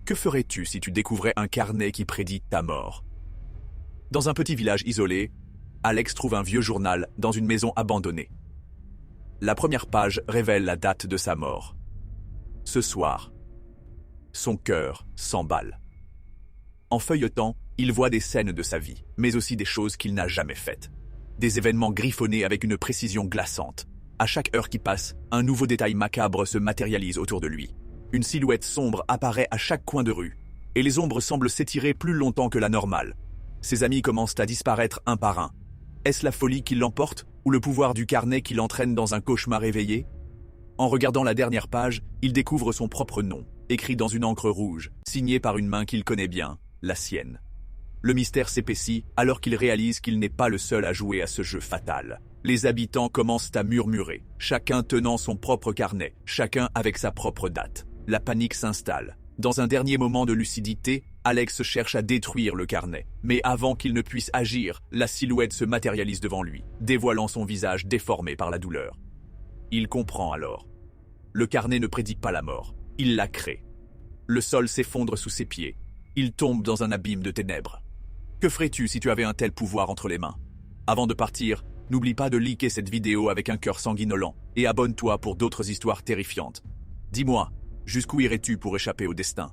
Que ferais-tu si tu découvrais un carnet qui prédit ta mort? Dans un petit village isolé, Alex trouve un vieux journal dans une maison abandonnée. La première page révèle la date de sa mort. Ce soir, son cœur s'emballe. En feuilletant, il voit des scènes de sa vie, mais aussi des choses qu'il n'a jamais faites. Des événements griffonnés avec une précision glaçante. À chaque heure qui passe, un nouveau détail macabre se matérialise autour de lui. Une silhouette sombre apparaît à chaque coin de rue, et les ombres semblent s'étirer plus longtemps que la normale. Ses amis commencent à disparaître un par un. Est-ce la folie qui l'emporte, ou le pouvoir du carnet qui l'entraîne dans un cauchemar éveillé? En regardant la dernière page, il découvre son propre nom, écrit dans une encre rouge, signé par une main qu'il connaît bien, la sienne. Le mystère s'épaissit alors qu'il réalise qu'il n'est pas le seul à jouer à ce jeu fatal. Les habitants commencent à murmurer, chacun tenant son propre carnet, chacun avec sa propre date. La panique s'installe. Dans un dernier moment de lucidité, Alex cherche à détruire le carnet. Mais avant qu'il ne puisse agir, la silhouette se matérialise devant lui, dévoilant son visage déformé par la douleur. Il comprend alors. Le carnet ne prédit pas la mort, il la crée. Le sol s'effondre sous ses pieds. Il tombe dans un abîme de ténèbres. Que ferais-tu si tu avais un tel pouvoir entre les mains? Avant de partir, n'oublie pas de liker cette vidéo avec un cœur sanguinolent et abonne-toi pour d'autres histoires terrifiantes. Dis-moi, jusqu'où irais-tu pour échapper au destin?